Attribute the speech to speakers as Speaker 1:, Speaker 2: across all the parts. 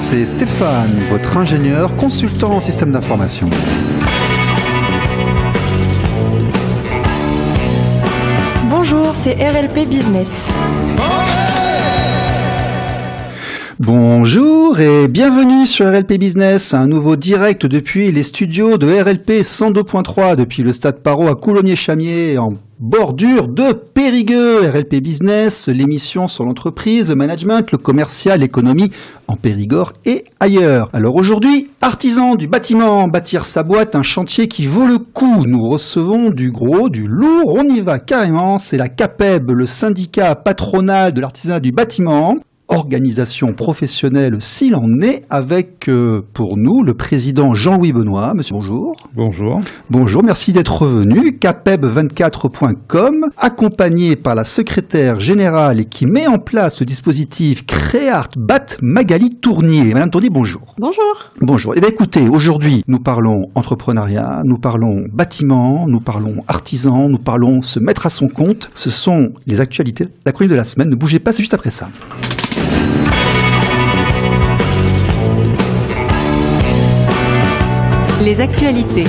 Speaker 1: c'est Stéphane, votre ingénieur consultant en système d'information.
Speaker 2: Bonjour, c'est RLP Business.
Speaker 1: Bonjour et bienvenue sur RLP Business, un nouveau direct depuis les studios de RLP 102.3, depuis le stade Parrot à Coulommiers-Chamiers, en bordure de Périgueux. RLP Business, l'émission sur l'entreprise, le management, le commercial, l'économie en Périgord et ailleurs. Alors aujourd'hui, artisan du bâtiment, bâtir sa boîte, un chantier qui vaut le coup. Nous recevons du gros, du lourd, on y va carrément. C'est la CAPEB, le syndicat patronal de l'artisanat du bâtiment. Organisation professionnelle s'il en est, avec pour nous le président Jean-Louis Benoît. Monsieur, bonjour.
Speaker 3: Bonjour.
Speaker 1: Bonjour, merci d'être revenu. capeb24.com, accompagné par la secrétaire générale et qui met en place le dispositif CréArtBat, Magali Tournier. Madame Tournier, bonjour.
Speaker 2: Bonjour.
Speaker 1: Bonjour. Eh bien écoutez, aujourd'hui nous parlons entrepreneuriat, nous parlons bâtiment, nous parlons artisan, nous parlons se mettre à son compte. Ce sont les actualités, la chronique de la semaine. Ne bougez pas, c'est juste après ça.
Speaker 4: Les actualités.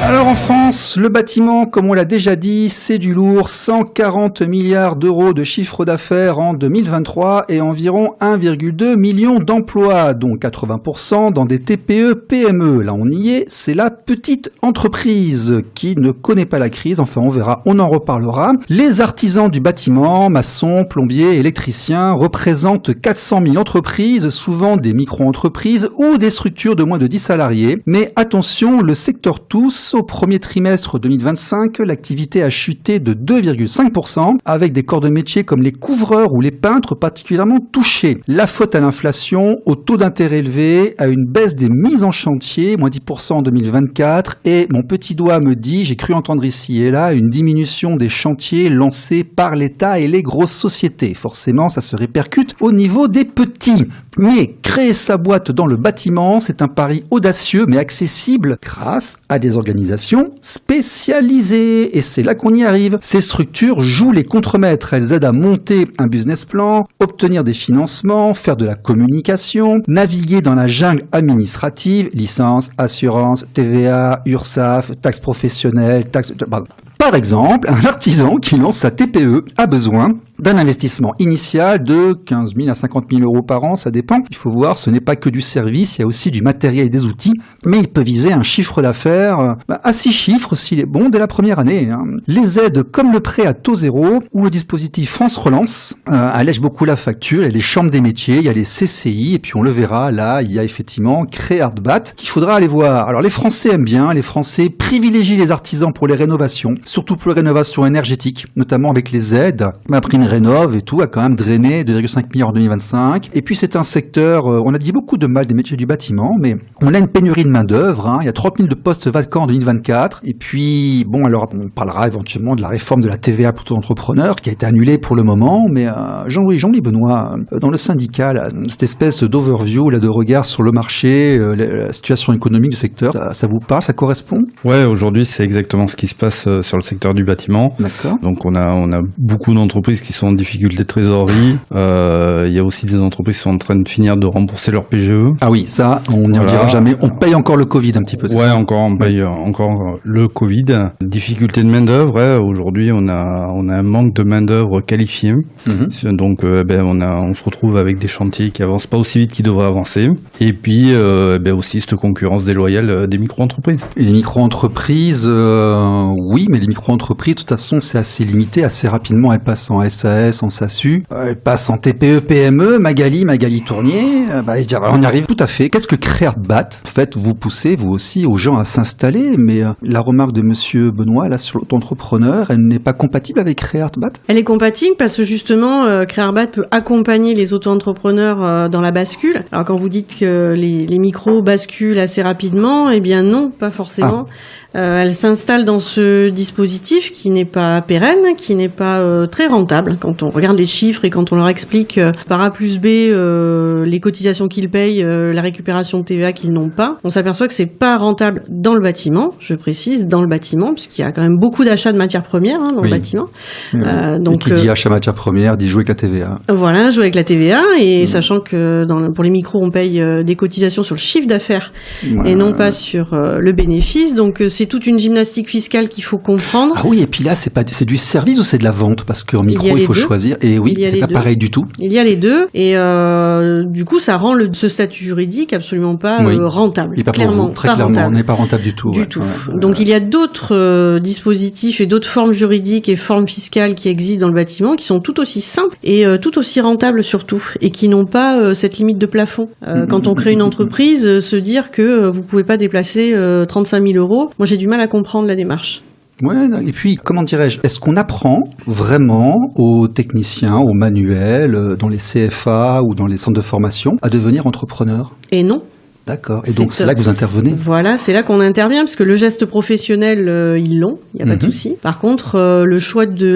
Speaker 1: Alors en France, le bâtiment, comme on l'a déjà dit, c'est du lourd. 140 milliards d'euros de chiffre d'affaires en 2023 et environ 1,2 million d'emplois, dont 80% dans des TPE-PME. Là on y est, c'est la petite entreprise qui ne connaît pas la crise. Enfin on verra, on en reparlera. Les artisans du bâtiment, maçons, plombiers, électriciens, représentent 400 000 entreprises, souvent des micro-entreprises ou des structures de moins de 10 salariés. Mais attention, le secteur tous, au premier trimestre 2025, l'activité a chuté de 2,5%, avec des corps de métier comme les couvreurs ou les peintres particulièrement touchés. La faute à l'inflation, au taux d'intérêt élevé, à une baisse des mises en chantier, moins 10% en 2024, et mon petit doigt me dit, j'ai cru entendre ici et là, une diminution des chantiers lancés par l'État et les grosses sociétés. Forcément, ça se répercute au niveau des petits. Mais créer sa boîte dans le bâtiment, c'est un pari audacieux mais accessible grâce à des organisations spécialisées. Et c'est là qu'on y arrive. Ces structures jouent les contremaîtres. Elles aident à monter un business plan, obtenir des financements, faire de la communication, naviguer dans la jungle administrative, licence, assurance, TVA, URSSAF, taxes professionnelles, taxes... Par exemple, un artisan qui lance sa TPE a besoin d'un investissement initial de 15 000 à 50 000 euros par an, ça dépend. Il faut voir, ce n'est pas que du service, il y a aussi du matériel et des outils, mais il peut viser un chiffre d'affaires à 6 chiffres s'il est bon dès la première année. Les aides comme le prêt à taux zéro ou le dispositif France Relance allègent beaucoup la facture. Il y a les chambres des métiers, il y a les CCI, et puis on le verra, là, il y a effectivement CréArtBat qu'il faudra aller voir. Alors les Français aiment bien, les Français privilégient les artisans pour les rénovations, surtout pour les rénovations énergétiques, notamment avec les aides. Ma prime rénove et tout a quand même drainé 2,5 milliards en 2025. Et puis c'est un secteur, on a dit beaucoup de mal des métiers du bâtiment, mais on a une pénurie de main d'œuvre. Il y a 30 000 de postes vacants en 2024. Et puis bon, alors on parlera éventuellement de la réforme de la TVA pour tout entrepreneur qui a été annulée pour le moment. Mais Jean-Louis Benoît, dans le syndicat, là, cette espèce d'overview là, de regard sur le marché, la situation économique du secteur, ça vous parle, ça correspond?
Speaker 3: Ouais, aujourd'hui c'est exactement ce qui se passe sur le secteur du bâtiment.
Speaker 1: D'accord.
Speaker 3: Donc on a beaucoup d'entreprises qui sont en difficulté de trésorerie. Il y a aussi des entreprises qui sont en train de finir de rembourser leur PGE.
Speaker 1: Ah oui, ça, on n'y en dira jamais. On paye encore le Covid un petit peu.
Speaker 3: Ouais, on paye encore le Covid. Difficulté de main d'œuvre. Aujourd'hui, on a un manque de main d'œuvre qualifiée. Donc, on se retrouve avec des chantiers qui avancent pas aussi vite qu'ils devraient avancer. Et puis, aussi cette concurrence déloyale des micro-entreprises.
Speaker 1: Et les micro-entreprises, oui, mais les micro-entreprises, de toute façon, c'est assez limité. Assez rapidement, elles passent en SAS, en SASU, elles passent en TPE, PME. Magali Tournier, on y arrive tout à fait. Qu'est-ce que CréArtBat? En fait, vous poussez, vous aussi, aux gens à s'installer, mais la remarque de monsieur Benoît, là, sur l'auto-entrepreneur, elle n'est pas compatible avec CréArtBat?
Speaker 5: Elle est compatible parce que justement, CréArtBat peut accompagner les auto-entrepreneurs dans la bascule. Alors quand vous dites que les micros basculent assez rapidement, eh bien non, pas forcément. Elle s'installe dans ce dispositif qui n'est pas pérenne, qui n'est pas très rentable. Quand on regarde les chiffres et quand on leur explique par A plus B les cotisations qu'ils payent, la récupération de TVA qu'ils n'ont pas, on s'aperçoit que c'est pas rentable dans le bâtiment, je précise, dans le bâtiment, puisqu'il y a quand même beaucoup d'achats de matières premières dans le bâtiment.
Speaker 1: Donc, et qui dit achat matières premières dit jouer avec la TVA.
Speaker 5: Voilà, jouer avec la TVA, et sachant que pour les micros, on paye des cotisations sur le chiffre d'affaires et non pas sur le bénéfice. Donc c'est toute une gymnastique fiscale qu'il faut comprendre.
Speaker 1: Ah oui, et puis là, c'est du service ou c'est de la vente? Parce qu'en micro, il faut choisir. Et oui, c'est pas pareil du tout.
Speaker 5: Il y a les deux. Et du coup, ça rend ce statut juridique absolument pas rentable.
Speaker 1: Et pas
Speaker 5: clairement,
Speaker 1: pour vous, très clairement, on n'est pas rentable du tout.
Speaker 5: Du tout. Donc il y a d'autres dispositifs et d'autres formes juridiques et formes fiscales qui existent dans le bâtiment, qui sont tout aussi simples et tout aussi rentables surtout, et qui n'ont pas cette limite de plafond. Quand on crée une entreprise, se dire que vous pouvez pas déplacer 35 000 €, moi j'ai du mal à comprendre la démarche.
Speaker 1: Ouais, et puis, comment dirais-je, est-ce qu'on apprend vraiment aux techniciens, aux manuels, dans les CFA ou dans les centres de formation, à devenir entrepreneurs?
Speaker 5: Et non.
Speaker 1: D'accord. Et donc, c'est là que vous intervenez?
Speaker 5: Voilà, c'est là qu'on intervient, parce que le geste professionnel, ils l'ont, il n'y a pas de souci. Par contre, le choix de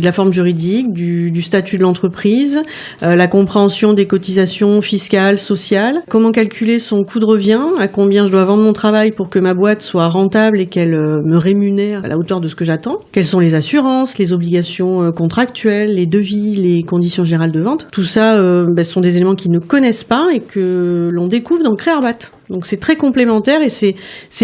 Speaker 5: la forme juridique, du statut de l'entreprise, la compréhension des cotisations fiscales, sociales, comment calculer son coût de revient, à combien je dois vendre mon travail pour que ma boîte soit rentable et qu'elle me rémunère à la hauteur de ce que j'attends, quelles sont les assurances, les obligations contractuelles, les devis, les conditions générales de vente. Tout ça, ce sont des éléments qu'ils ne connaissent pas et que l'on découvre dans Créarbat. Donc c'est très complémentaire et c'est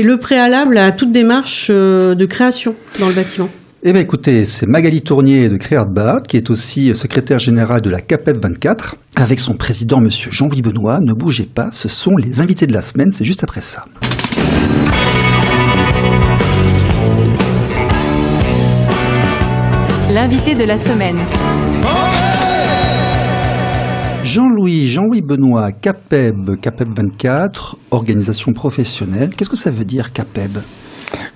Speaker 5: le préalable à toute démarche de création dans le bâtiment.
Speaker 1: Eh bien écoutez, c'est Magali Tournier de Créarbat, qui est aussi secrétaire générale de la CAPEB 24, avec son président monsieur Jean-Louis Benoît. Ne bougez pas, ce sont les invités de la semaine, c'est juste après ça.
Speaker 2: L'invité de la semaine.
Speaker 1: Jean-Louis Benoît, CAPEB 24, organisation professionnelle. Qu'est-ce que ça veut dire CAPEB?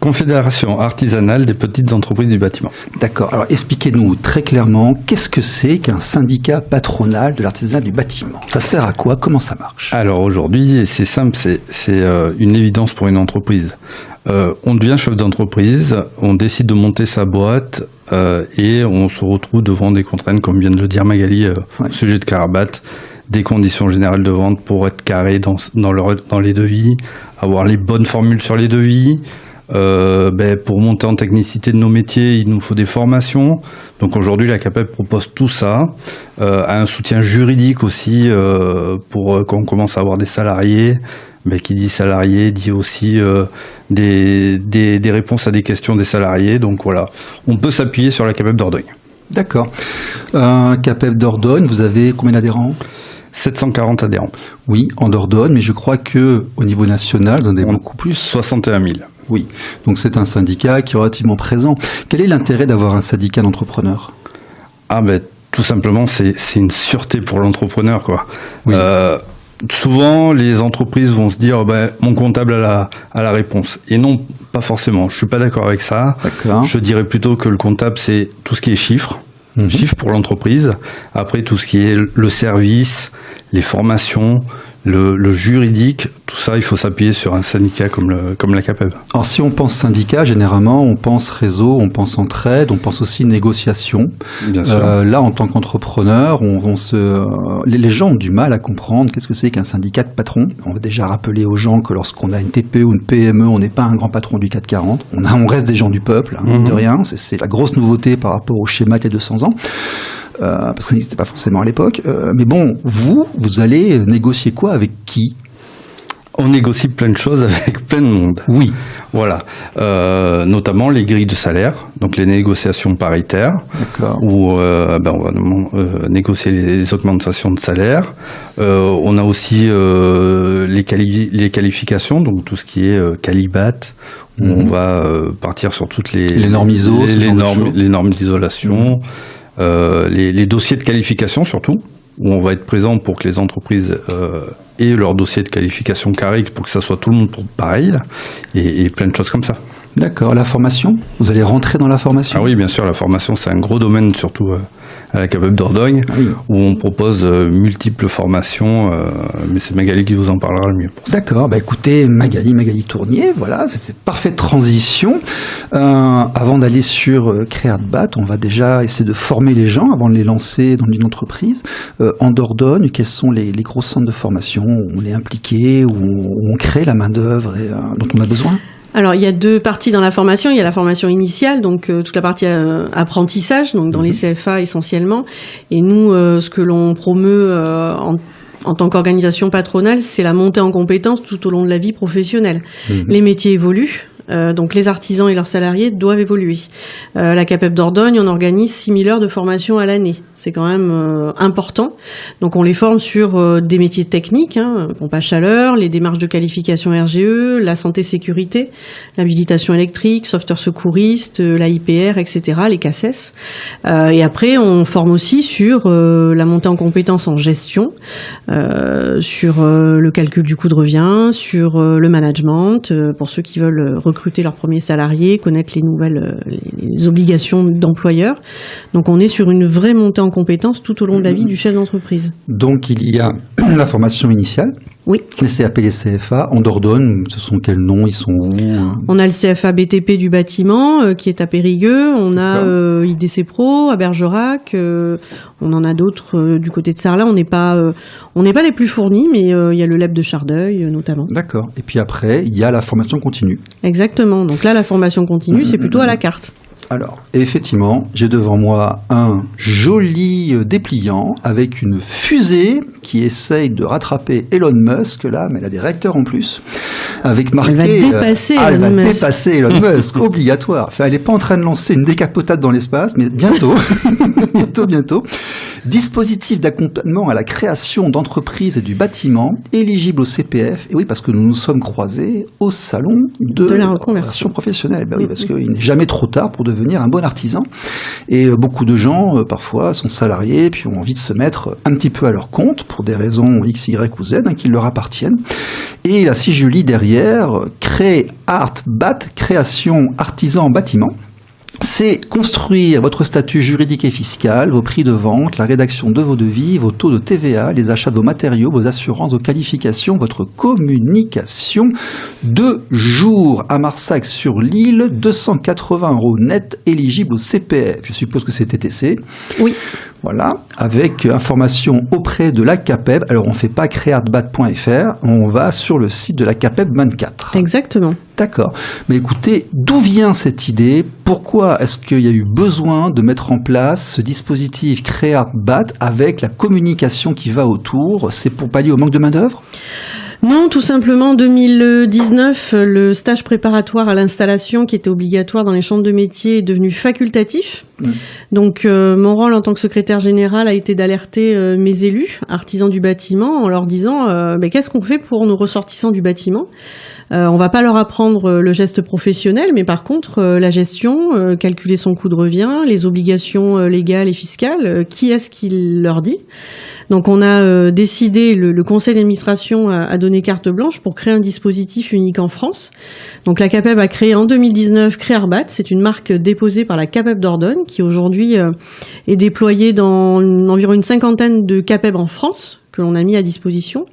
Speaker 3: Confédération artisanale des petites entreprises du bâtiment.
Speaker 1: D'accord. Alors expliquez-nous très clairement, qu'est-ce que c'est qu'un syndicat patronal de l'artisanat du bâtiment? Ça sert à quoi? Comment ça marche?
Speaker 3: Alors aujourd'hui, c'est simple, c'est une évidence pour une entreprise. On devient chef d'entreprise, on décide de monter sa boîte et on se retrouve devant des contraintes, comme vient de le dire Magali, au sujet de Créarbat, des conditions générales de vente pour être carré dans les devis, avoir les bonnes formules sur les devis. Pour monter en technicité de nos métiers, il nous faut des formations. Donc aujourd'hui, la CAPEB propose tout ça, un soutien juridique aussi pour quand on commence à avoir des salariés. Qui dit salariés dit aussi des réponses à des questions des salariés. Donc voilà, on peut s'appuyer sur la CAPEB Dordogne.
Speaker 1: D'accord. CAPEB Dordogne, vous avez combien d'adhérents?
Speaker 3: 740 adhérents.
Speaker 1: Oui, en Dordogne, mais je crois que au niveau national, vous en avez beaucoup plus.
Speaker 3: 61 000.
Speaker 1: Oui, donc c'est un syndicat qui est relativement présent. Quel est l'intérêt d'avoir un syndicat d'entrepreneurs?
Speaker 3: Tout simplement, c'est une sûreté pour l'entrepreneur, quoi.
Speaker 1: Oui.
Speaker 3: Souvent, les entreprises vont se dire mon comptable a la réponse. Et non, pas forcément. Je suis pas d'accord avec ça.
Speaker 1: D'accord.
Speaker 3: Je dirais plutôt que le comptable, c'est tout ce qui est chiffres. Chiffres pour l'entreprise. Après, tout ce qui est le service, les formations, le juridique, tout ça, il faut s'appuyer sur un syndicat comme la CAPEB. Alors, si on pense syndicat, généralement, on pense réseau, on pense entraide, on pense aussi négociation. Bien sûr. Là, en tant qu'entrepreneur, les gens ont du mal à comprendre qu'est-ce que c'est qu'un syndicat de patron. On va déjà rappeler aux gens que lorsqu'on a une TPE ou une PME, on n'est pas un grand patron du CAC 40. On reste des gens du peuple, de rien. C'est la grosse nouveauté par rapport au schéma il y a 200 ans. Parce que ça n'existait pas forcément à l'époque. Mais bon, vous allez négocier quoi avec qui? On négocie plein de choses avec plein de monde. Oui. Voilà. Notamment les grilles de salaire, donc les négociations paritaires. D'accord. Où on va négocier les augmentations de salaire. On a aussi les qualifications, donc tout ce qui est Qualibat, où on va partir sur toutes les normes ISO, les normes d'isolation. Les dossiers de qualification surtout, où on va être présent pour que les entreprises aient leur dossier de qualification carré, pour que ça soit tout le monde pour pareil, et plein de choses comme ça. D'accord. La formation, vous allez rentrer dans la formation? Ah oui, bien sûr, la formation c'est un gros domaine, surtout à la CAPEB Dordogne,
Speaker 1: Oui.
Speaker 3: où on propose multiples formations, mais c'est Magali qui vous en parlera le mieux.
Speaker 1: D'accord, écoutez, Magali Tournier, voilà, c'est parfaite transition. Avant d'aller sur CréArtBat, on va déjà essayer de former les gens avant de les lancer dans une entreprise. En Dordogne, quels sont les gros centres de formation où on est impliqué, où on crée la main-d'œuvre dont on a besoin?
Speaker 5: Alors, il y a deux parties dans la formation. Il y a la formation initiale, donc toute la partie apprentissage, donc dans les CFA essentiellement. Et nous, ce que l'on promeut en tant qu'organisation patronale, c'est la montée en compétences tout au long de la vie professionnelle. Les métiers évoluent. Donc les artisans et leurs salariés doivent évoluer. La CAPEB Dordogne, on organise 6000 heures de formation à l'année. C'est quand même important. Donc on les forme sur des métiers techniques, pompe à chaleur, les démarches de qualification RGE, la santé-sécurité, l'habilitation électrique, sauveteur secouriste, la IPR, etc., les CACES. Et après, on forme aussi sur la montée en compétences en gestion, sur le calcul du coût de revient, sur le management, pour ceux qui veulent recruter leurs premiers salariés, connaître les nouvelles les obligations d'employeur. Donc on est sur une vraie montée en compétences tout au long de la vie du chef d'entreprise.
Speaker 1: Donc il y a la formation initiale.
Speaker 5: Oui.
Speaker 1: Les CAP, les CFA. En Dordogne, ce sont quels noms? Ils sont où?
Speaker 5: On a le CFA BTP du bâtiment qui est à Périgueux. On a IDC Pro à Bergerac. On en a d'autres du côté de Sarlat. On n'est pas les plus fournis, mais il y a le LEP de Chardeuil notamment. D'accord.
Speaker 1: Et puis après, il y a la formation continue.
Speaker 5: Exactement. Donc là, la formation continue, c'est plutôt à la carte.
Speaker 1: Alors, effectivement, j'ai devant moi un joli dépliant avec une fusée qui essaye de rattraper Elon Musk, là, mais elle a des réacteurs en plus, avec marqué...
Speaker 5: Elle va dépasser Elon Musk.
Speaker 1: Dépasser Elon Musk, obligatoire. Enfin, elle n'est pas en train de lancer une décapotade dans l'espace, mais bientôt, bientôt. Dispositif d'accompagnement à la création d'entreprises et du bâtiment, éligible au CPF. Et oui, parce que nous nous sommes croisés au salon de
Speaker 5: la reconversion
Speaker 1: professionnelle. Ben oui, parce qu'il n'est jamais trop tard pour devenir un bon artisan. Et beaucoup de gens, parfois, sont salariés, puis ont envie de se mettre un petit peu à leur compte, pour des raisons X, Y ou Z, qui leur appartiennent. Et là, si je lis derrière, CréArtBat, création artisan en bâtiment. C'est construire votre statut juridique et fiscal, vos prix de vente, la rédaction de vos devis, vos taux de TVA, les achats de vos matériaux, vos assurances, vos qualifications, votre communication. 2 jours à Marsac-sur-l'Île, 280 € net, éligible au CPF. Je suppose que c'est TTC.
Speaker 5: Oui.
Speaker 1: Voilà, avec information auprès de la CAPEB. Alors, on ne fait pas créartbat.fr, on va sur le site de la CAPEB 24.
Speaker 5: Exactement.
Speaker 1: D'accord. Mais écoutez, d'où vient cette idée? Pourquoi est-ce qu'il y a eu besoin de mettre en place ce dispositif CréArtBat avec la communication qui va autour? C'est pour pallier au manque de main-d'œuvre?
Speaker 5: Non, tout simplement, en 2019, le stage préparatoire à l'installation qui était obligatoire dans les chambres de métiers est devenu facultatif. Donc, mon rôle en tant que secrétaire général a été d'alerter mes élus, artisans du bâtiment, en leur disant qu'est-ce qu'on fait pour nos ressortissants du bâtiment? On va pas leur apprendre le geste professionnel, mais par contre, la gestion, calculer son coût de revient, les obligations légales et fiscales, qui est-ce qui leur dit? Donc on a décidé, le conseil d'administration a donné carte blanche pour créer un dispositif unique en France. Donc la CAPEB a créé en 2019 CréArtBat, c'est une marque déposée par la CAPEB Dordogne qui aujourd'hui est déployée dans environ une 50aine de CAPEB en France que l'on a mis à disposition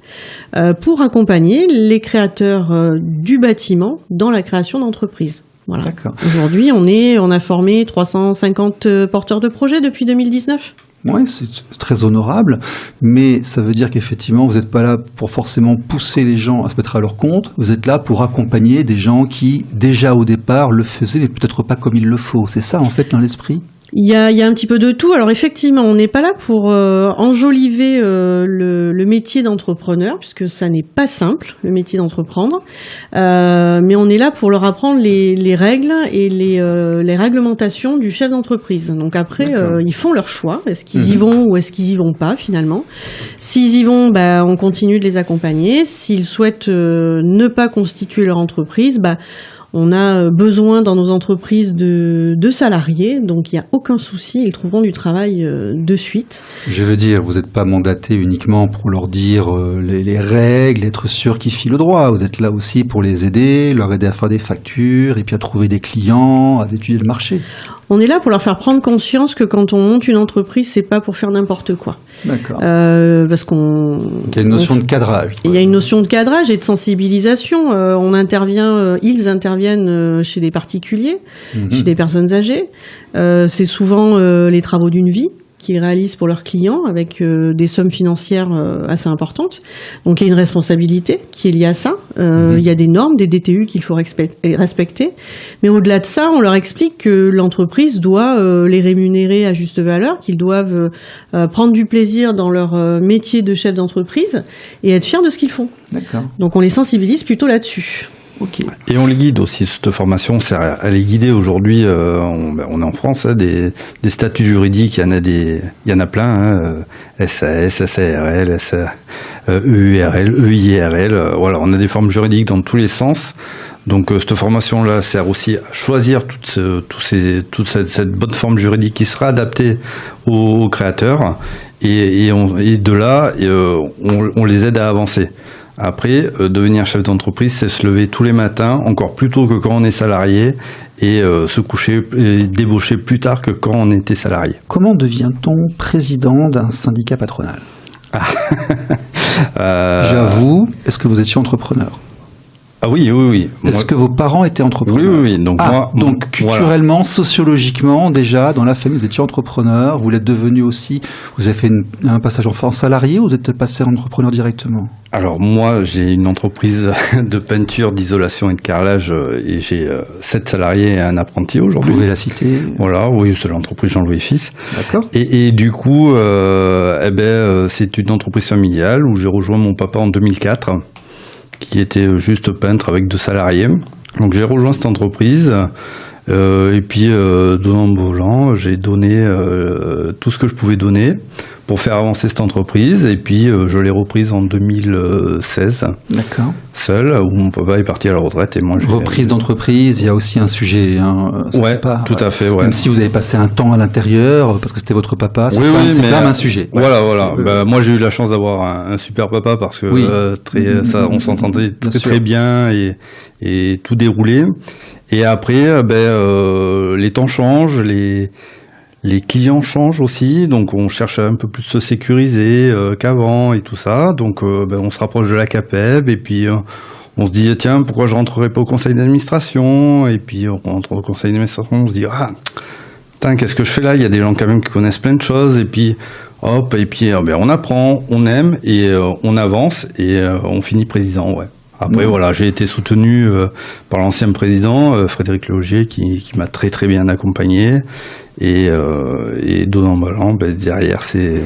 Speaker 5: pour accompagner les créateurs du bâtiment dans la création d'entreprises. Voilà. Aujourd'hui, on a formé 350 porteurs de projets depuis 2019.
Speaker 1: Oui, c'est très honorable, mais ça veut dire qu'effectivement, vous n'êtes pas là pour forcément pousser les gens à se mettre à leur compte, vous êtes là pour accompagner des gens qui, déjà au départ, le faisaient, mais peut-être pas comme il le faut. C'est ça, en fait, dans l'esprit ?
Speaker 5: Il y a un petit peu de tout. Alors effectivement, on n'est pas là pour enjoliver le métier d'entrepreneur, puisque ça n'est pas simple, le métier d'entreprendre. Mais on est là pour leur apprendre les règles et les réglementations du chef d'entreprise. Donc après, ils font leur choix. Est-ce qu'ils y vont ou est-ce qu'ils y vont pas finalement? S'ils y vont, on continue de les accompagner. S'ils souhaitent ne pas constituer leur entreprise, On a besoin dans nos entreprises de salariés, donc il n'y a aucun souci, ils trouveront du travail de suite.
Speaker 1: Je veux dire, vous n'êtes pas mandaté uniquement pour leur dire les règles, être sûr qu'ils filent le droit. Vous êtes là aussi pour les aider, leur aider à faire des factures et puis à trouver des clients, à étudier le marché.
Speaker 5: On est là pour leur faire prendre conscience que quand on monte une entreprise, c'est pas pour faire n'importe quoi.
Speaker 1: D'accord.
Speaker 5: Parce qu'on...
Speaker 1: Donc, il y a une notion de cadrage.
Speaker 5: Il y a une notion de cadrage et de sensibilisation. Ils interviennent chez des particuliers, chez des personnes âgées. C'est souvent les travaux d'une vie qu'ils réalisent pour leurs clients avec des sommes financières assez importantes. Donc il y a une responsabilité qui est liée à ça. Il y a des normes, des DTU qu'il faut respecter. Mais au-delà de ça, on leur explique que l'entreprise doit les rémunérer à juste valeur, qu'ils doivent prendre du plaisir dans leur métier de chef d'entreprise et être fiers de ce qu'ils font.
Speaker 1: D'accord.
Speaker 5: Donc on les sensibilise plutôt là-dessus.
Speaker 1: Ok.
Speaker 3: Et on les guide aussi, cette formation sert à les guider aujourd'hui. On est en France, des statuts juridiques, il y en a plein, SAS, SARL, EURL, EIRL, voilà, on a des formes juridiques dans tous les sens. Donc cette formation-là sert aussi à choisir toute cette bonne forme juridique qui sera adaptée aux créateurs, et de là, on les aide à avancer. Après, devenir chef d'entreprise, c'est se lever tous les matins, encore plus tôt que quand on est salarié, et se coucher et débaucher plus tard que quand on était salarié.
Speaker 1: Comment devient-on président d'un syndicat patronal ? J'avoue, est-ce que vous étiez entrepreneur ?
Speaker 3: Ah oui.
Speaker 1: Est-ce que vos parents étaient entrepreneurs ?
Speaker 3: Oui.
Speaker 1: Donc culturellement, sociologiquement, déjà, dans la famille, vous étiez entrepreneur, vous l'êtes devenu aussi, vous avez fait un passage en salarié ou vous êtes passé entrepreneur directement ?
Speaker 3: Alors moi, j'ai une entreprise de peinture, d'isolation et de carrelage et j'ai 7 salariés et un apprenti aujourd'hui.
Speaker 1: Vous pouvez la citer ?
Speaker 3: Voilà, oui, c'est l'entreprise Jean-Louis Fils.
Speaker 1: D'accord.
Speaker 3: Et du coup, c'est une entreprise familiale où j'ai rejoint mon papa en 2004. Qui était juste peintre avec 2 salariés. Donc j'ai rejoint cette entreprise et puis donnant volant, j'ai donné tout ce que je pouvais donner pour faire avancer cette entreprise et puis je l'ai reprise en 2016.
Speaker 1: D'accord.
Speaker 3: Seul, où mon papa est parti à la retraite et moi j'ai...
Speaker 1: Reprise d'entreprise, il y a aussi un sujet.
Speaker 3: Ouais, tout à fait. Ouais.
Speaker 1: Même si vous avez passé un temps à l'intérieur, parce que c'était votre papa, c'est quand même un sujet.
Speaker 3: Voilà. Moi j'ai eu la chance d'avoir un super papa parce que on s'entendait très bien et tout déroulait. Et après, les temps changent, les clients changent aussi, donc on cherche à un peu plus se sécuriser qu'avant et tout ça. Donc on se rapproche de la CAPEB et puis on se dit tiens, pourquoi je rentrerai pas au conseil d'administration ? Et puis on rentre au conseil d'administration, on se dit qu'est-ce que je fais là ? Il y a des gens quand même qui connaissent plein de choses et puis hop, et puis on apprend, on aime et on avance et on finit président, ouais. Après, voilà, j'ai été soutenu par l'ancien président, Frédéric Logier, qui m'a très très bien accompagné. Et donnant ballant, derrière, c'est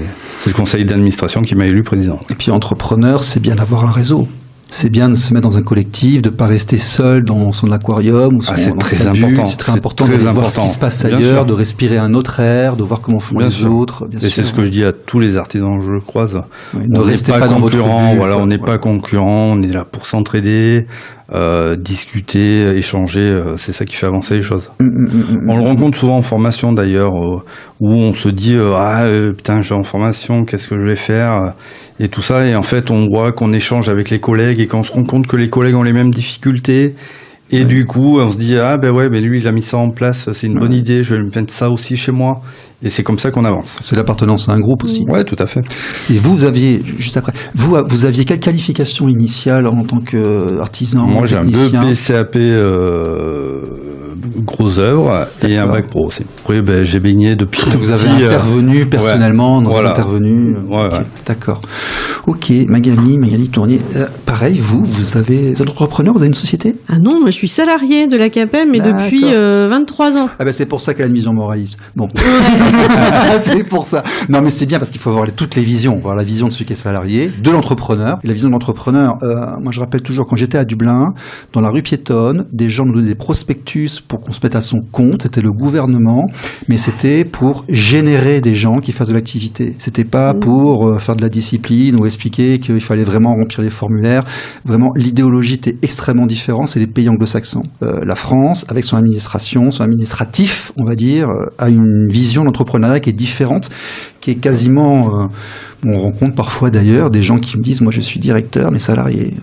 Speaker 3: le conseil d'administration qui m'a élu président.
Speaker 1: Et puis, entrepreneur, c'est bien d'avoir un réseau. C'est bien de se mettre dans un collectif, de ne pas rester seul dans son aquarium ou
Speaker 3: c'est très important.
Speaker 1: C'est très important de voir ce qui se passe ailleurs, de respirer un autre air, de voir comment font les autres.
Speaker 3: Et c'est ce que je dis à tous les artisans que je croise.
Speaker 1: Oui, ne restez pas concurrents.
Speaker 3: Voilà, on n'est pas concurrents, on est là pour s'entraider, discuter, échanger. C'est ça qui fait avancer les choses. On le rencontre souvent en formation d'ailleurs, où on se dit putain, j'ai en formation, qu'est-ce que je vais faire ? Et tout ça, et en fait, on voit qu'on échange avec les collègues et qu'on se rend compte que les collègues ont les mêmes difficultés. Et du coup, on se dit, lui, il a mis ça en place, c'est une bonne idée, je vais me mettre ça aussi chez moi. Et c'est comme ça qu'on avance.
Speaker 1: C'est l'appartenance à un groupe aussi.
Speaker 3: Ouais, tout à fait.
Speaker 1: Et vous aviez, juste après, vous aviez quelle qualification initiale en tant qu'artisan ?
Speaker 3: Moi, j'ai un BEP-CAP grosse œuvre et un bac pro aussi. Oui, j'ai baigné depuis tout
Speaker 1: Vous avez intervenu personnellement dans intervenu. D'accord. Ok, Magali Tournier. Pareil, vous êtes entrepreneur, vous avez une société ?
Speaker 5: Ah non, moi je suis salariée de la CAPEB, mais depuis 23 ans.
Speaker 1: Ah c'est pour ça qu'elle a une vision moraliste. Bon. C'est pour ça. Non, mais c'est bien parce qu'il faut avoir toutes les visions. Voir la vision de celui qui est salarié, de l'entrepreneur. Et la vision de l'entrepreneur, moi je rappelle toujours quand j'étais à Dublin, dans la rue piétonne, des gens nous donnaient des prospectus pour qu'on se mette à son compte, c'était le gouvernement, mais c'était pour générer des gens qui fassent de l'activité. C'était pas pour faire de la discipline ou expliquer qu'il fallait vraiment remplir les formulaires. Vraiment, l'idéologie était extrêmement différente, c'est les pays anglo-saxons. La France, avec son administration, son administratif, on va dire, a une vision d'entrepreneuriat qui est différente, qui est quasiment... on rencontre parfois d'ailleurs des gens qui me disent « moi je suis directeur, mais salarié ».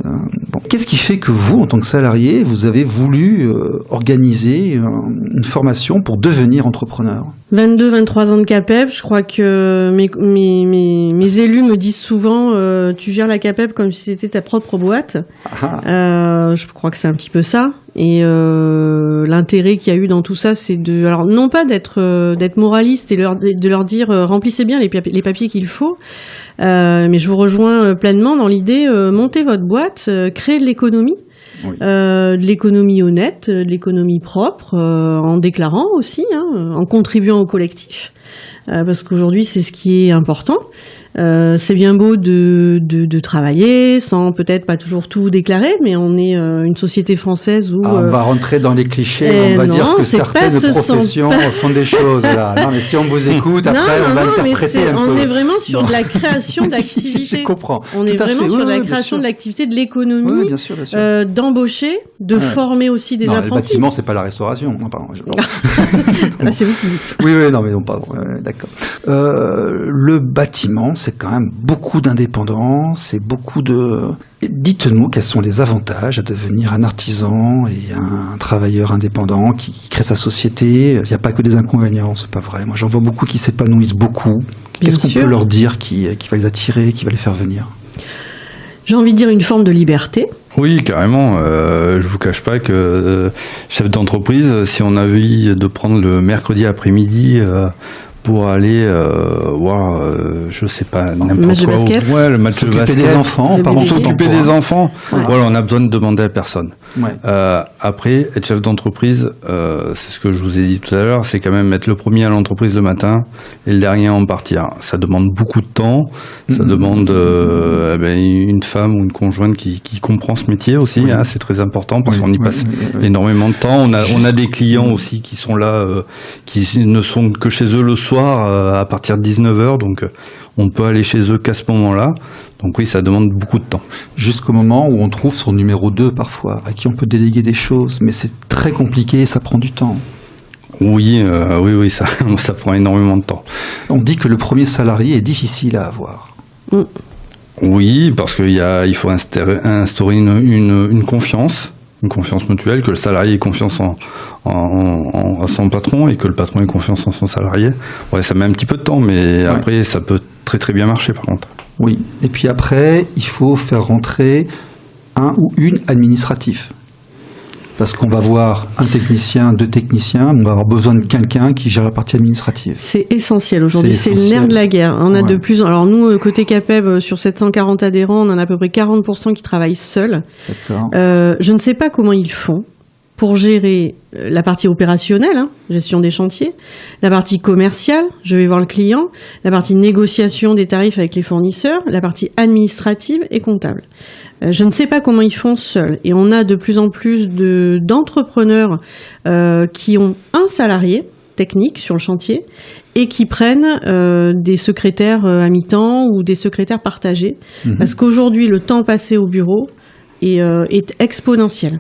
Speaker 1: Bon. Qu'est-ce qui fait que vous, en tant que salarié, vous avez voulu organiser une formation pour devenir entrepreneur ?
Speaker 5: 22-23 ans de CAPEB, je crois que mes élus me disent souvent tu gères la CAPEB comme si c'était ta propre boîte. Je crois que c'est un petit peu ça. Et l'intérêt qu'il y a eu dans tout ça, c'est alors non pas d'être moraliste et de leur dire remplissez bien les papiers qu'il faut, mais je vous rejoins pleinement dans l'idée montez votre boîte, créez de l'économie. Oui. De l'économie honnête, de l'économie propre, en déclarant aussi, en contribuant au collectif, parce qu'aujourd'hui c'est ce qui est important. C'est bien beau de travailler sans peut-être pas toujours tout déclarer, mais on est une société française où...
Speaker 1: on va rentrer dans les clichés, on va dire que certaines professions font des choses. Là. Non, mais si on vous écoute, après on va interpréter un peu.
Speaker 5: On est vraiment sur de la création d'activité.
Speaker 1: Je comprends.
Speaker 5: On est vraiment sur de la création de l'activité, de l'économie, bien sûr. d'embaucher, de former aussi des apprentis.
Speaker 1: Le bâtiment, c'est pas la restauration. Non, pardon.
Speaker 5: Là, c'est vous qui dites.
Speaker 1: Oui, non, mais non, pardon. D'accord. Le bâtiment, c'est quand même beaucoup d'indépendance, c'est beaucoup de... Dites-nous quels sont les avantages à devenir un artisan et un travailleur indépendant qui crée sa société. Il n'y a pas que des inconvénients, c'est pas vrai. Moi, j'en vois beaucoup qui s'épanouissent beaucoup. Qu'est-ce qu'on peut leur dire qui va les attirer, qui va les faire venir ?
Speaker 5: J'ai envie de dire une forme de liberté.
Speaker 3: Oui, carrément. Je vous cache pas que chef d'entreprise, si on a envie de prendre le mercredi après-midi pour aller voir, je sais pas, n'importe quoi. Ouais, le match de basket.
Speaker 1: S'occuper des enfants,
Speaker 3: s'occuper des enfants. Ouais. Voilà, on a besoin de demander à personne.
Speaker 1: Ouais.
Speaker 3: Après, être chef d'entreprise, c'est ce que je vous ai dit tout à l'heure, c'est quand même être le premier à l'entreprise le matin et le dernier à en partir. Ça demande beaucoup de temps. Ça demande une femme ou une conjointe qui comprend ce métier aussi. Oui. C'est très important parce qu'on y passe énormément de temps. On a des clients aussi qui sont là, qui ne sont que chez eux le soir à partir de 19h, donc on peut aller chez eux qu'à ce moment-là. Donc oui, ça demande beaucoup de temps. Jusqu'au moment où on trouve son numéro 2 parfois, à qui on peut déléguer des choses, mais c'est très compliqué, ça prend du temps. Oui, ça prend énormément de temps. On dit que le premier salarié est difficile à avoir. Oui, parce qu'il faut instaurer une confiance. Une confiance mutuelle, que le salarié ait confiance en son patron et que le patron ait confiance en son salarié. Ouais, ça met un petit peu de temps, mais après, ça peut très très bien marcher par contre. Oui, et puis après, il faut faire rentrer un ou une administratif. Parce qu'on va voir un technicien, 2 techniciens, on va avoir besoin de quelqu'un qui gère la partie administrative.
Speaker 5: C'est essentiel aujourd'hui, c'est le nerf de la guerre. On a de plus, alors nous, côté CAPEB, sur 740 adhérents, on en a à peu près 40% qui travaillent seuls. D'accord. Je ne sais pas comment ils font pour gérer la partie opérationnelle, gestion des chantiers, la partie commerciale, je vais voir le client, la partie négociation des tarifs avec les fournisseurs, la partie administrative et comptable. Je ne sais pas comment ils font seuls. Et on a de plus en plus d'entrepreneurs qui ont un salarié technique sur le chantier et qui prennent des secrétaires à mi-temps ou des secrétaires partagés. Parce qu'aujourd'hui, le temps passé au bureau est exponentiel.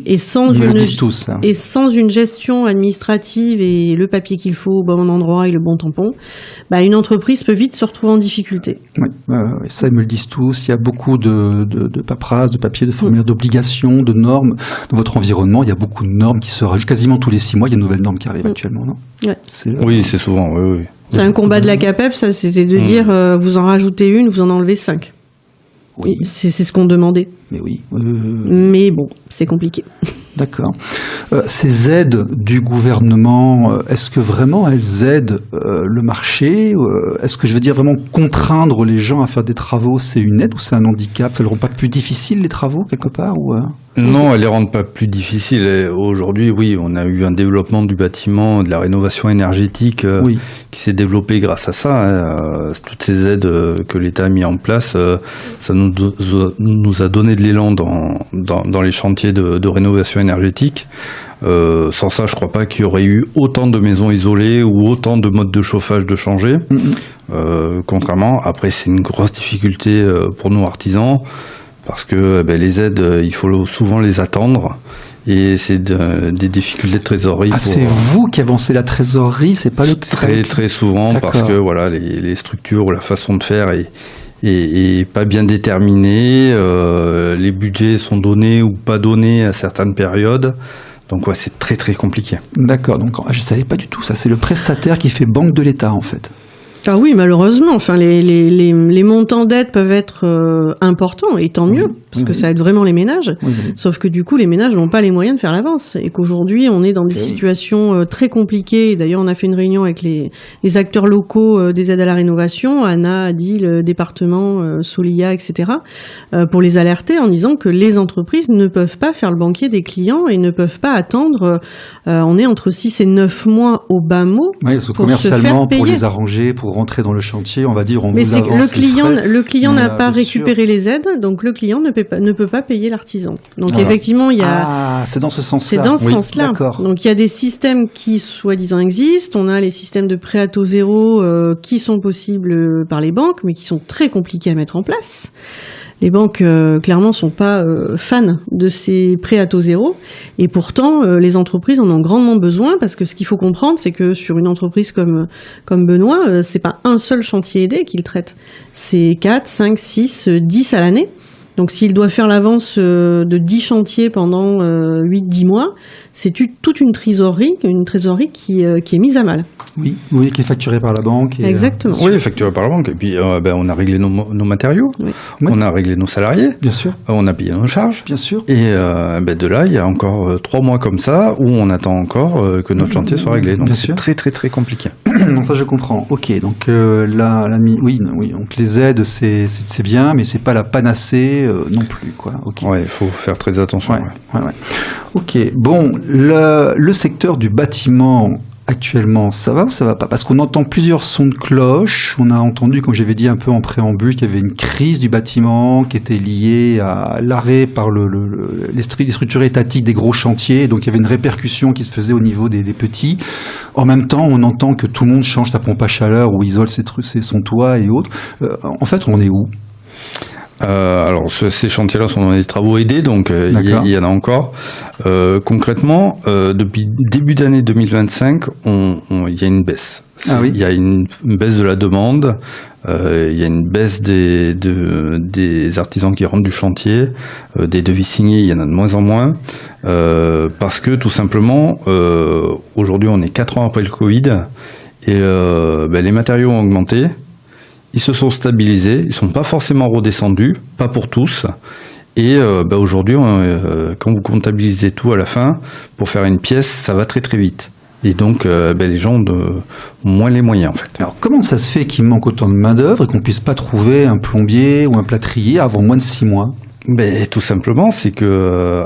Speaker 5: Et sans une gestion administrative et le papier qu'il faut au bon endroit et le bon tampon, une entreprise peut vite se retrouver en difficulté. Oui, ça ils me le disent tous. Il y a beaucoup de paperasse, de papiers, de formulaires, d'obligations, de normes. Dans votre environnement, il y a beaucoup de normes qui se rajoutent quasiment tous les 6 mois. Il y a de nouvelles normes qui arrivent actuellement, non ? Oui, c'est souvent. Oui. C'est un combat de la CAPEB, ça, c'était de dire vous en rajoutez une, vous en enlevez 5. Oui. C'est ce qu'on demandait. Mais oui. Mais bon, c'est compliqué. D'accord. Ces aides du gouvernement, est-ce que vraiment elles aident le marché ? Est-ce que je veux dire vraiment contraindre les gens à faire des travaux, c'est une aide ou c'est un handicap ? Ça ne les rend pas plus difficiles les travaux quelque part ou Non, elles les rendent pas plus difficiles. Et aujourd'hui, oui, on a eu un développement du bâtiment, de la rénovation énergétique qui s'est développé grâce à ça. Toutes ces aides que l'État a mis en place, ça
Speaker 3: nous a donné de l'élan dans les chantiers de rénovation énergétique. Sans ça, je crois pas qu'il y aurait eu autant de maisons isolées ou autant de modes de chauffage de changer. Contrairement, après, c'est une grosse difficulté pour nous artisans parce que les aides, il faut souvent les attendre. Et c'est des difficultés de trésorerie.
Speaker 1: C'est vous qui avancez la trésorerie, c'est pas le
Speaker 3: très souvent. D'accord. Parce que voilà, les structures ou la façon de faire est pas bien déterminée. Les budgets sont donnés ou pas donnés à certaines périodes. Donc ouais, c'est très compliqué.
Speaker 1: D'accord. Donc je savais pas du tout ça. C'est le prestataire qui fait banque de l'État en fait.
Speaker 5: Ah oui, malheureusement. Enfin, les montants d'aide peuvent être importants, et tant mieux, parce que ça aide vraiment les ménages. Sauf que du coup, les ménages n'ont pas les moyens de faire l'avance, et qu'aujourd'hui, on est dans des situations très compliquées. D'ailleurs, on a fait une réunion avec les acteurs locaux des aides à la rénovation, ANA, ADI, le département, Solia, etc., pour les alerter en disant que les entreprises ne peuvent pas faire le banquier des clients et ne peuvent pas attendre. On est entre 6 et 9 mois au bas mot.
Speaker 1: Oui, parce que commercialement, pour les arranger, pour rentrer dans le chantier, on va dire, on vous avance
Speaker 5: le client n'a pas récupéré les aides, donc le client ne peut pas payer l'artisan. Donc effectivement, il y a...
Speaker 1: c'est dans ce sens-là.
Speaker 5: C'est dans ce sens-là. D'accord. Donc il y a des systèmes qui, soi-disant, existent. On a les systèmes de prêt à taux zéro qui sont possibles par les banques, mais qui sont très compliqués à mettre en place. Les banques, clairement, sont pas fans de ces prêts à taux zéro. Et pourtant, les entreprises en ont grandement besoin, parce que ce qu'il faut comprendre, c'est que sur une entreprise comme Benoît, c'est pas un seul chantier aidé qu'il traite. C'est 4, 5, 6, 10 à l'année. Donc s'il doit faire l'avance de 10 chantiers pendant 8-10 mois, c'est toute une trésorerie qui est mise à mal.
Speaker 1: Oui, qui est facturée par la banque.
Speaker 5: Exactement.
Speaker 3: Oui, facturée par la banque. Et puis, on a réglé nos matériaux, on a réglé nos salariés,
Speaker 1: bien sûr.
Speaker 3: On a payé nos charges,
Speaker 1: bien sûr.
Speaker 3: Et de là, il y a encore 3 mois comme ça où on attend encore que notre chantier soit réglé. Donc bien c'est sûr. Très compliqué.
Speaker 1: Non, ça je comprends. Ok, donc oui, donc les aides c'est bien, mais c'est pas la panacée non plus, quoi. Okay.
Speaker 3: Ouais, il faut faire très attention.
Speaker 1: Ouais. Ok, bon, le secteur du bâtiment. Actuellement, ça va ou ça va pas? Parce qu'on entend plusieurs sons de cloche. On a entendu, comme j'avais dit un peu en préambule, qu'il y avait une crise du bâtiment qui était liée à l'arrêt par les structures étatiques des gros chantiers. Donc il y avait une répercussion qui se faisait au niveau des petits. En même temps, on entend que tout le monde change sa pompe à chaleur ou isole son toit et autres. En fait, on est où?
Speaker 3: Alors ces chantiers-là sont dans des travaux aidés, donc il y en a encore. Concrètement, depuis début d'année 2025, il y a une baisse. Il y a une baisse de la demande, il y a une baisse des artisans qui rentrent du chantier, des devis signés, il y en a de moins en moins, parce que tout simplement, aujourd'hui on est 4 ans après le Covid, et les matériaux ont augmenté. Ils se sont stabilisés, ils sont pas forcément redescendus, pas pour tous. Et aujourd'hui, quand vous comptabilisez tout à la fin, pour faire une pièce, ça va très vite. Et donc, les gens ont moins les moyens, en fait.
Speaker 1: Alors, comment ça se fait qu'il manque autant de main-d'œuvre et qu'on puisse pas trouver un plombier ou un plâtrier avant moins de 6 mois?
Speaker 3: Tout simplement, c'est que...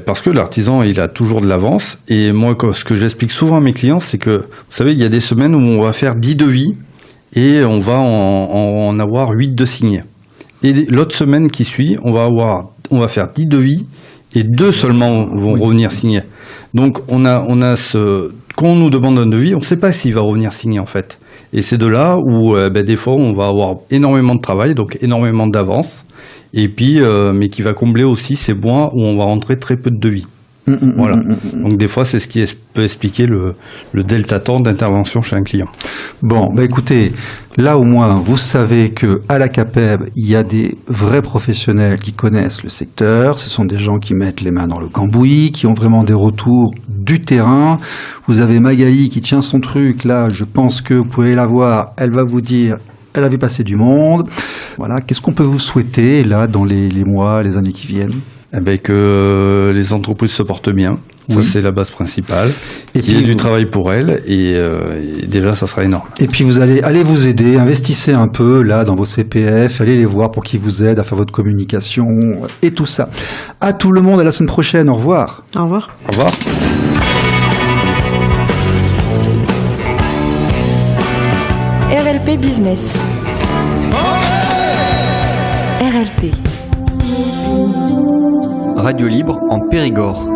Speaker 3: parce que l'artisan, il a toujours de l'avance. Et moi, ce que j'explique souvent à mes clients, c'est que, vous savez, il y a des semaines où on va faire 10 devis, et on va en avoir 8 de signés. Et l'autre semaine qui suit, on va faire 10 devis et 2 seulement vont revenir signés. Donc on a quand on nous demande un devis, on ne sait pas s'il va revenir signé en fait. Et c'est de là où des fois on va avoir énormément de travail, donc énormément d'avance, et puis mais qui va combler aussi ces mois où on va rentrer très peu de devis. Voilà. Donc des fois, c'est ce qui peut expliquer le delta temps d'intervention chez un client.
Speaker 1: Bon, écoutez, là au moins, vous savez que à la CAPEB, il y a des vrais professionnels qui connaissent le secteur. Ce sont des gens qui mettent les mains dans le cambouis, qui ont vraiment des retours du terrain. Vous avez Magali qui tient son truc. Là, je pense que vous pouvez la voir. Elle va vous dire... Elle avait passé du monde. Voilà. Qu'est-ce qu'on peut vous souhaiter là dans les mois, les années qui viennent?
Speaker 3: Que les entreprises se portent bien, ça c'est la base principale, et qu'il y ait du travail pour elles, et déjà ça sera énorme.
Speaker 1: Et puis vous allez vous aider, investissez un peu là dans vos CPF, allez les voir pour qu'ils vous aident à faire votre communication et tout ça. À tout le monde, à la semaine prochaine, au revoir.
Speaker 5: Au revoir.
Speaker 3: Au revoir.
Speaker 2: RLP Business. RLP.
Speaker 4: Radio libre en Périgord.